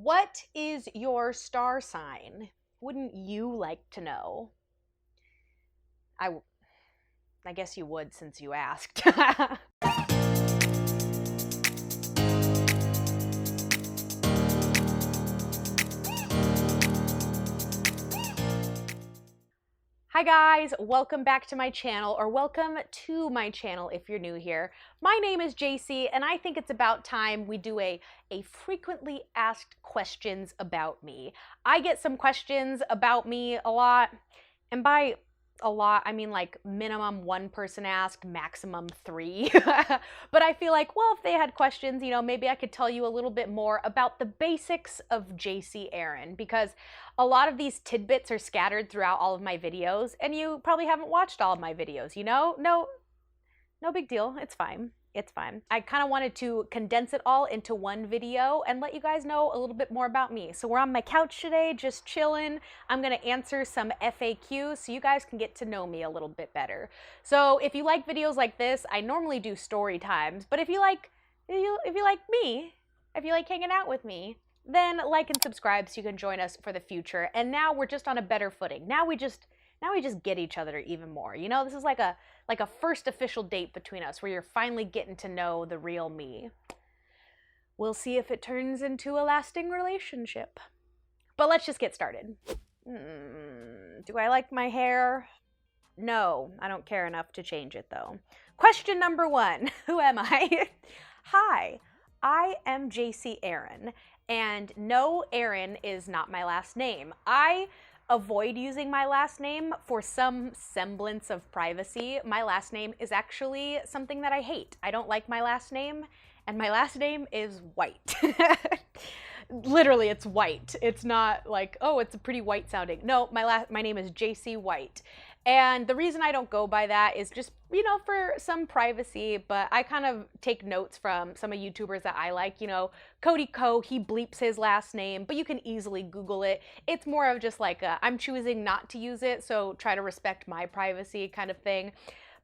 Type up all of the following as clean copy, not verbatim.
What is your star sign? Wouldn't you like to know? I guess you would since you asked. Hi guys, welcome back to my channel, or welcome to my channel if you're new here. My name is Jacy, and I think it's about time we do a frequently asked questions about me. I get some questions about me a lot, and by a lot, I mean like minimum one person asked, maximum three. But I feel like, well, if they had questions, maybe I could tell you a little bit more about the basics of Jacy Aaron, because a lot of these tidbits are scattered throughout all of my videos, and you probably haven't watched all of my videos, No big deal. It's fine. It's fine. I kind of wanted to condense it all into one video and let you guys know a little bit more about me. So we're on my couch today, just chilling. I'm going to answer some FAQs so you guys can get to know me a little bit better. So if you like videos like this, I normally do story times, but if you like me, if you like hanging out with me, then like and subscribe so you can join us for the future. And now we're just on a better footing. Now we just get each other even more. This is like a first official date between us where you're finally getting to know the real me. We'll see if it turns into a lasting relationship. But let's just get started. Do I like my hair? No, I don't care enough to change it though. Question number 1, who am I? Hi, I am Jacy Aaron, and no, Aaron is not my last name. I avoid using my last name for some semblance of privacy. My last name is actually something that I hate. I don't like my last name, and my last name is White. Literally, it's White. It's not like, oh, it's a pretty white sounding. No, my name is Jacy White. And the reason I don't go by that is just, for some privacy, but I kind of take notes from some of YouTubers that I like, Cody Ko, he bleeps his last name, but you can easily Google it. It's more of just like I'm choosing not to use it, so try to respect my privacy kind of thing.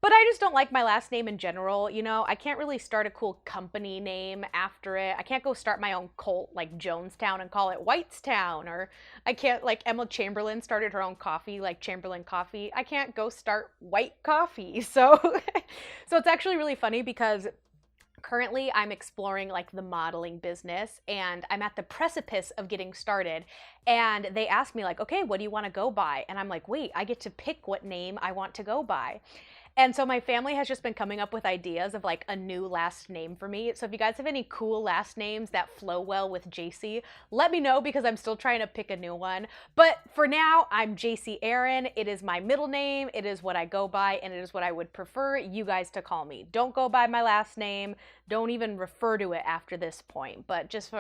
But I just don't like my last name in general, I can't really start a cool company name after it. I can't go start my own cult like Jonestown and call it Whitestown, or I can't, like Emma Chamberlain started her own coffee like Chamberlain Coffee. I can't go start White Coffee. So it's actually really funny because currently I'm exploring like the modeling business, and I'm at the precipice of getting started, and they asked me like, okay, what do you want to go by? And I'm like, wait, I get to pick what name I want to go by. And so my family has just been coming up with ideas of like a new last name for me. So if you guys have any cool last names that flow well with Jacy, let me know, because I'm still trying to pick a new one. But for now, I'm Jacy Aaron. It is my middle name. It is what I go by, and it is what I would prefer you guys to call me. Don't go by my last name. Don't even refer to it after this point. But just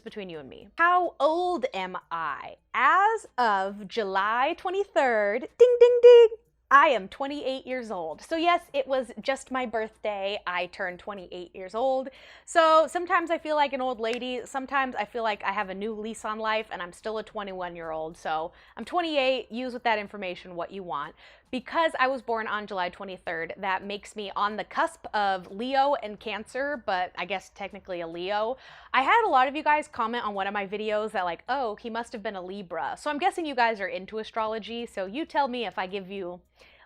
between you and me. How old am I? As of July 23rd, ding, ding, ding, I am 28 years old. So yes, it was just my birthday. I turned 28 years old. So sometimes I feel like an old lady. Sometimes I feel like I have a new lease on life, and I'm still a 21-year-old. So I'm 28. Use with that information what you want. Because I was born on July 23rd, that makes me on the cusp of Leo and Cancer, but I guess technically a Leo. I had a lot of you guys comment on one of my videos that like, oh, he must have been a Libra. So I'm guessing you guys are into astrology, so you tell me if I give you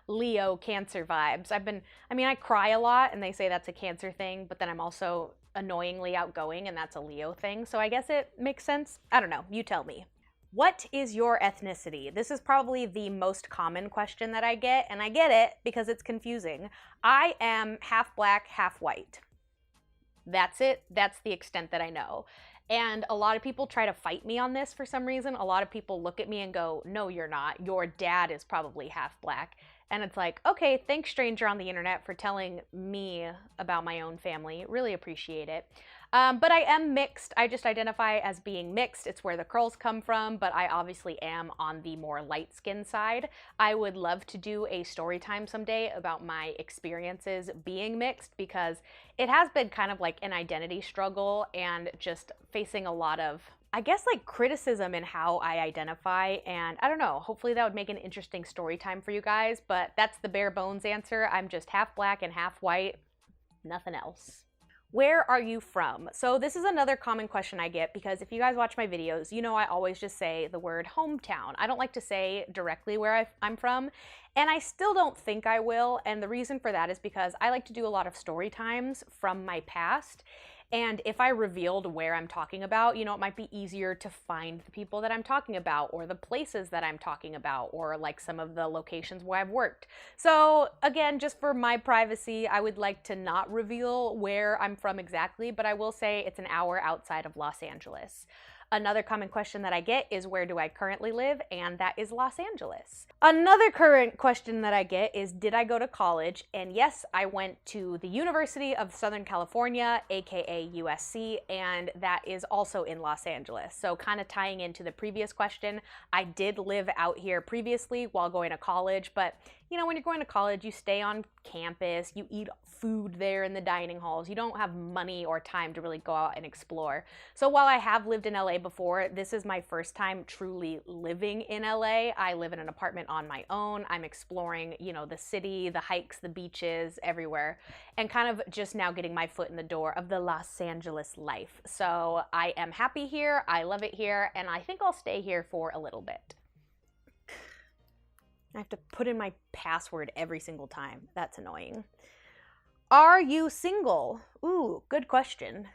Leo Cancer vibes. I cry a lot, and they say that's a Cancer thing, but then I'm also annoyingly outgoing, and that's a Leo thing. So I guess it makes sense. I don't know. You tell me. What is your ethnicity? This is probably the most common question that I get, and I get it because it's confusing. I am half black, half white. That's it. That's the extent that I know. And a lot of people try to fight me on this for some reason. A lot of people look at me and go, no, you're not. Your dad is probably half black. And it's like, okay, thanks, stranger on the internet, for telling me about my own family. Really appreciate it. But I am mixed. I just identify as being mixed. It's where the curls come from, but I obviously am on the more light skin side. I would love to do a story time someday about my experiences being mixed, because it has been kind of like an identity struggle and just facing a lot of, I guess, like criticism in how I identify, and I don't know, hopefully that would make an interesting story time for you guys, but that's the bare bones answer. I'm just half black and half white, nothing else. Where are you from? So this is another common question I get because if you guys watch my videos, you know I always just say the word hometown. I don't like to say directly where I'm from, and I still don't think I will. And the reason for that is because I like to do a lot of story times from my past. And if I revealed where I'm talking about, you know, it might be easier to find the people that I'm talking about or the places that I'm talking about or like some of the locations where I've worked. So again, just for my privacy, I would like to not reveal where I'm from exactly, but I will say it's an hour outside of Los Angeles. Another common question that I get is where do I currently live? And that is Los Angeles. Another current question that I get is did I go to college? And yes, I went to the University of Southern California, aka USC, and that is also in Los Angeles. So kind of tying into the previous question, I did live out here previously while going to college, but you know, when you're going to college, you stay on campus, you eat food there in the dining halls. You don't have money or time to really go out and explore. So while I have lived in LA before, this is my first time truly living in LA. I live in an apartment on my own. I'm exploring, you know, the city, the hikes, the beaches, everywhere, and kind of just now getting my foot in the door of the Los Angeles life. So I am happy here. I love it here, and I think I'll stay here for a little bit. I have to put in my password every single time. That's annoying. Are you single? Ooh, good question.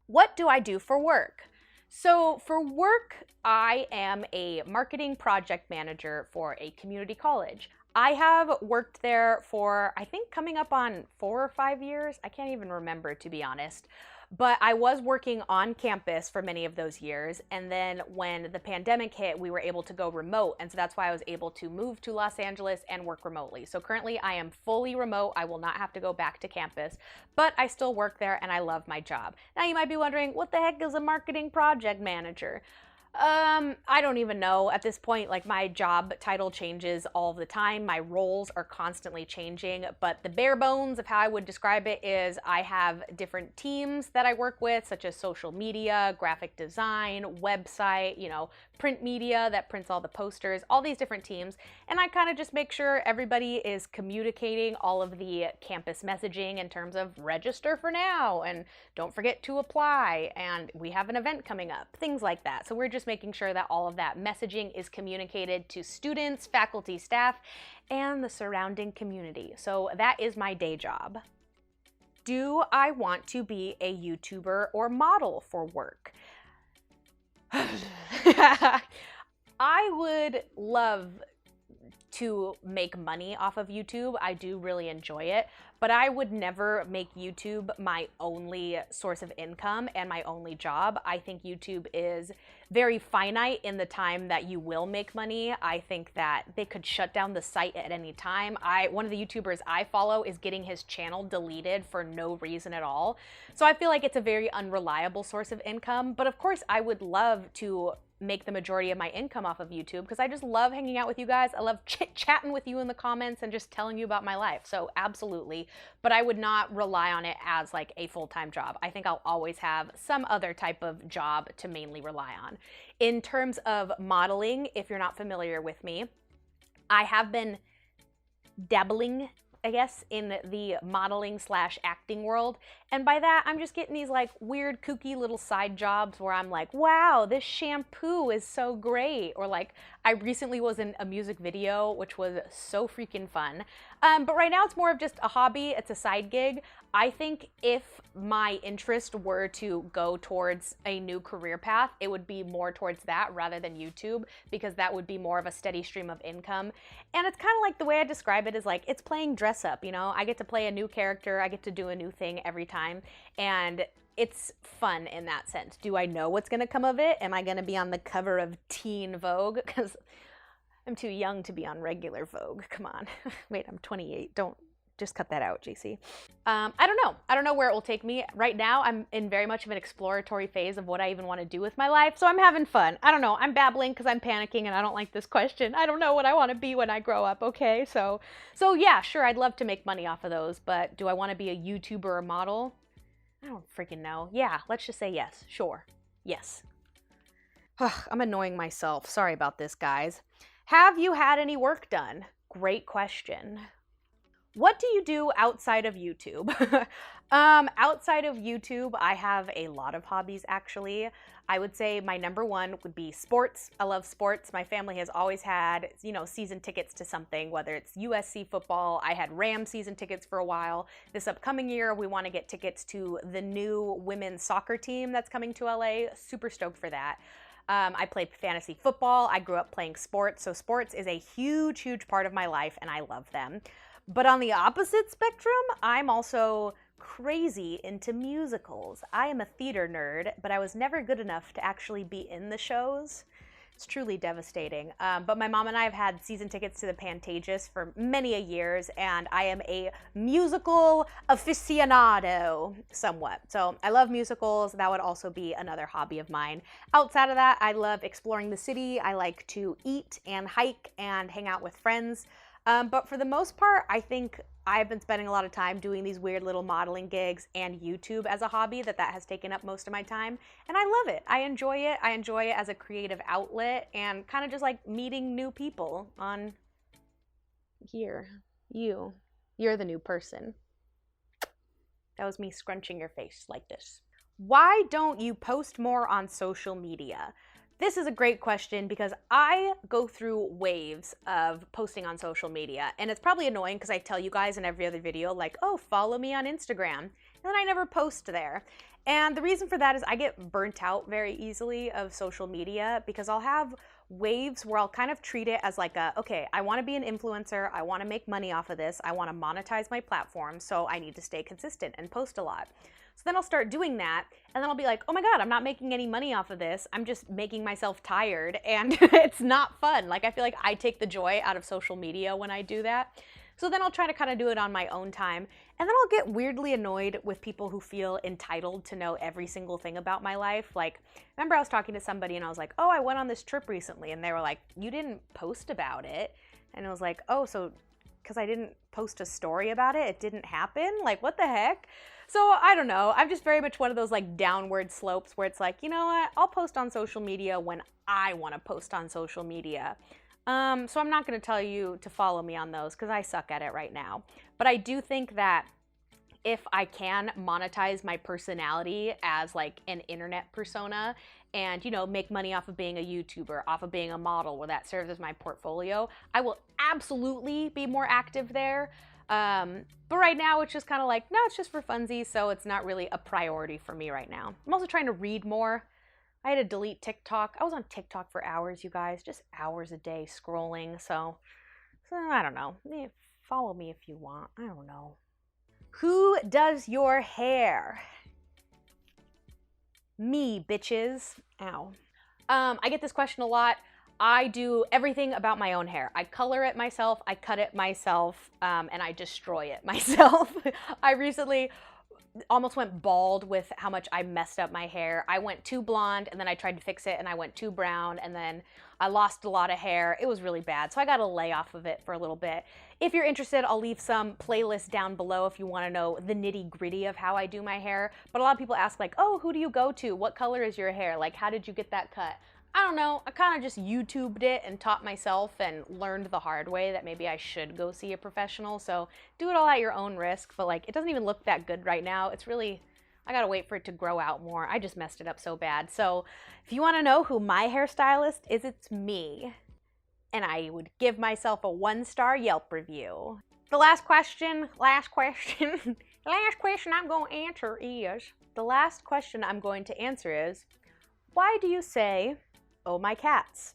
What do I do for work? So for work, I am a marketing project manager for a community college. I have worked there for, I think, coming up on 4 or 5 years. I can't even remember, to be honest. But I was working on campus for many of those years. And then when the pandemic hit, we were able to go remote. And so that's why I was able to move to Los Angeles and work remotely. So currently I am fully remote. I will not have to go back to campus, but I still work there and I love my job. Now you might be wondering, what the heck is a marketing project manager? I don't even know at this point. Like, my job title changes all the time. My roles are constantly changing, but the bare bones of how I would describe it is I have different teams that I work with, such as social media, graphic design, website, you know, print media that prints all the posters, all these different teams. And I kind of just make sure everybody is communicating all of the campus messaging in terms of register for now and don't forget to apply and we have an event coming up, things like that. So we're just making sure that all of that messaging is communicated to students, faculty, staff, and the surrounding community. So that is my day job. Do I want to be a YouTuber or model for work? I would love to make money off of YouTube. I do really enjoy it, but I would never make YouTube my only source of income and my only job. I think YouTube is very finite in the time that you will make money. I think that they could shut down the site at any time. One of the YouTubers I follow is getting his channel deleted for no reason at all. So I feel like it's a very unreliable source of income, but of course I would love to make the majority of my income off of YouTube because I just love hanging out with you guys. I love chit-chatting with you in the comments and just telling you about my life. So absolutely, but I would not rely on it as like a full-time job. I think I'll always have some other type of job to mainly rely on. In terms of modeling, if you're not familiar with me, I have been dabbling, I guess, in the modeling / acting world. And by that, I'm just getting these like weird, kooky little side jobs where I'm like, wow, this shampoo is so great. Or like, I recently was in a music video, which was so freaking fun. But right now it's more of just a hobby. It's a side gig. I think if my interest were to go towards a new career path, it would be more towards that rather than YouTube, because that would be more of a steady stream of income. And it's kind of like the way I describe it is like, it's playing dress up, you know? I get to play a new character. I get to do a new thing every time. And it's fun in that sense. Do I know what's going to come of it? Am I going to be on the cover of Teen Vogue? Because I'm too young to be on regular Vogue. Come on. Wait, I'm 28. Don't just cut that out, Jacy. I don't know. I don't know where it will take me. Right now, I'm in very much of an exploratory phase of what I even want to do with my life. So I'm having fun. I don't know. I'm babbling because I'm panicking and I don't like this question. I don't know what I want to be when I grow up. Okay. So yeah, sure. I'd love to make money off of those, but do I want to be a YouTuber or model? I don't freaking know. Yeah, let's just say yes. Sure. Yes. I'm annoying myself. Sorry about this, guys. Have you had any work done? Great question. What do you do outside of YouTube? Outside of YouTube, I have a lot of hobbies actually. I would say my number one would be sports. I love sports. My family has always had, you know, season tickets to something, whether it's USC football. I had Rams season tickets for a while. This upcoming year, we want to get tickets to the new women's soccer team that's coming to LA. Super stoked for that. I played fantasy football. I grew up playing sports. So sports is a huge, huge part of my life and I love them. But on the opposite spectrum, I'm also crazy into musicals. I am a theater nerd, but I was never good enough to actually be in the shows. It's truly devastating. But my mom and I have had season tickets to the Pantages for many a years, and I am a musical aficionado, somewhat. So I love musicals. That would also be another hobby of mine. Outside of that, I love exploring the city. I like to eat and hike and hang out with friends. But for the most part, I think I've been spending a lot of time doing these weird little modeling gigs and YouTube as a hobby that has taken up most of my time. And I love it. I enjoy it. I enjoy it as a creative outlet and kind of just like meeting new people on here. You're the new person. That was me scrunching your face like this. Why don't you post more on social media? This is a great question because I go through waves of posting on social media, and it's probably annoying because I tell you guys in every other video like, oh, follow me on Instagram, and then I never post there. And the reason for that is I get burnt out very easily of social media because I'll have waves where I'll kind of treat it as like okay, I want to be an influencer, I want to make money off of this, I want to monetize my platform, so I need to stay consistent and post a lot. So then I'll start doing that, and then I'll be like, oh my God, I'm not making any money off of this. I'm just making myself tired, and it's not fun. Like, I feel like I take the joy out of social media when I do that. So then I'll try to kind of do it on my own time, and then I'll get weirdly annoyed with people who feel entitled to know every single thing about my life. Like, remember I was talking to somebody, and I was like, oh, I went on this trip recently, and they were like, you didn't post about it. And I was like, oh, so because I didn't post a story about it, it didn't happen? Like, what the heck? So I don't know. I'm just very much one of those like downward slopes where it's like, you know what? I'll post on social media when I want to post on social media. So I'm not going to tell you to follow me on those because I suck at it right now. But I do think that if I can monetize my personality as like an internet persona and, you know, make money off of being a YouTuber, off of being a model where that serves as my portfolio, I will absolutely be more active there. But right now it's just kind of like, no, it's just for funsies, so it's not really a priority for me right now. I'm also trying to read more. I had to delete TikTok. I was on TikTok for hours, you guys, just hours a day scrolling. So I don't know. Follow me if you want. I don't know. Who does your hair? Me, bitches. Ow. I get this question a lot. I do everything about my own hair. I color it myself, I cut it myself, and I destroy it myself. I recently almost went bald with how much I messed up my hair. I went too blonde, and then I tried to fix it, and I went too brown, and then I lost a lot of hair. It was really bad, so I got to lay off of it for a little bit. If you're interested, I'll leave some playlists down below if you want to know the nitty-gritty of how I do my hair. But a lot of people ask like, oh, who do you go to? What color is your hair? Like, how did you get that cut? I don't know, I kind of just YouTubed it and taught myself and learned the hard way that maybe I should go see a professional. So do it all at your own risk, but like it doesn't even look that good right now. It's really, I gotta wait for it to grow out more. I just messed it up so bad. So if you want to know who my hairstylist is, it's me. And I would give myself a 1-star Yelp review. The last question I'm going to answer is, why do you say, oh my cats?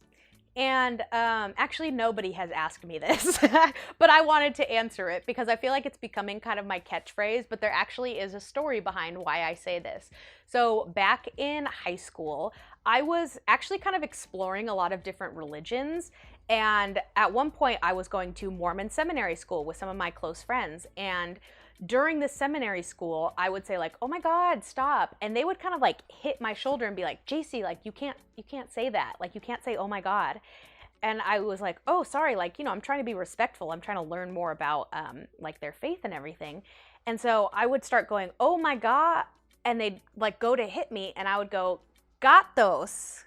And actually nobody has asked me this, but I wanted to answer it because I feel like it's becoming kind of my catchphrase, but there actually is a story behind why I say this. So back in high school, I was actually kind of exploring a lot of different religions. And at one point I was going to Mormon seminary school with some of my close friends. And during the seminary school, I would say like, oh my God, stop. And they would kind of like hit my shoulder and be like, Jacy, like you can't say that. Like you can't say, oh my God. And I was like, oh, sorry. Like, you know, I'm trying to be respectful. I'm trying to learn more about like their faith and everything. And so I would start going, oh my God. And they'd like go to hit me and I would go, gatos.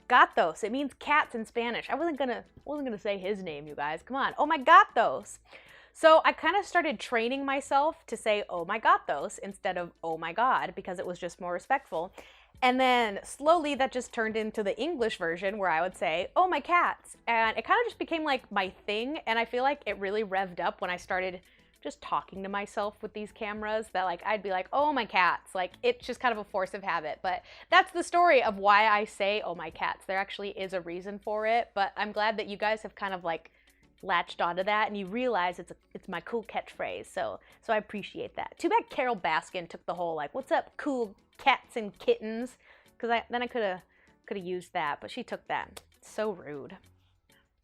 Gatos. It means cats in Spanish. I wasn't gonna say his name, you guys. Come on. Oh my gatos. So I kind of started training myself to say, oh my gatos, instead of oh my god, because it was just more respectful. And then slowly that just turned into the English version where I would say, oh my cats. And it kind of just became like my thing. And I feel like it really revved up when I started just talking to myself with these cameras, that like I'd be like, oh my cats. Like it's just kind of a force of habit. But that's the story of why I say oh my cats. There actually is a reason for it, but I'm glad that you guys have kind of like latched onto that and you realize it's my cool catchphrase. So I appreciate that. Too bad Carol Baskin took the whole like, what's up cool cats and kittens, because then I could have used that, but she took that. So rude.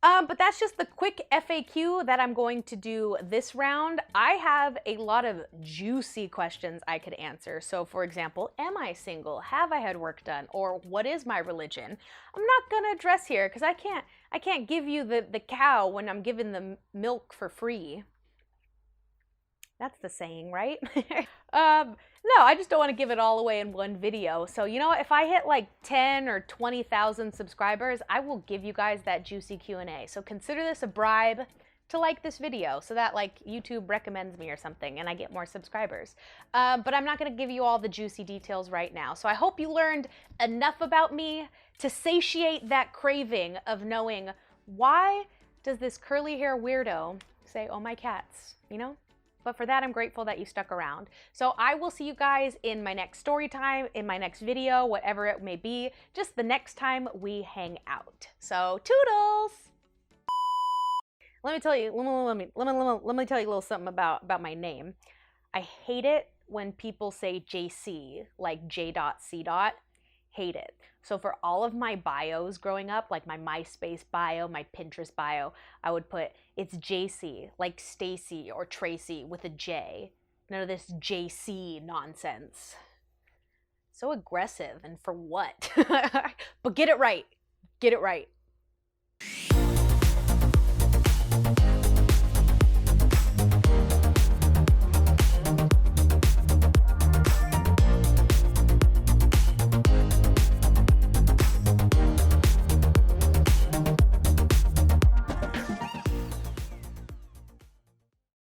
But that's just the quick FAQ that I'm going to do this round. I have a lot of juicy questions I could answer. So for example, am I single? Have I had work done? Or what is my religion? I'm not gonna address here because I can't give you the cow when I'm giving the milk for free. That's the saying, right? No, I just don't want to give it all away in one video. So, you know, if I hit like 10 or 20,000 subscribers, I will give you guys that juicy Q&A. So consider this a bribe to like this video so that like YouTube recommends me or something and I get more subscribers. But I'm not going to give you all the juicy details right now. So I hope you learned enough about me to satiate that craving of knowing, why does this curly hair weirdo say, oh my cats, you know? But for that, I'm grateful that you stuck around. So I will see you guys in my next story time, in my next video, whatever it may be, just the next time we hang out. So Toodles! Let me tell you, let me tell you a little something about my name. I hate it when people say JC, like J.C. Hate it. So for all of my bios growing up, like my MySpace bio, my Pinterest bio, I would put, it's Jacy, like Stacy or Tracy with a J. None of this JC nonsense. So aggressive, and for what? But get it right. Get it right.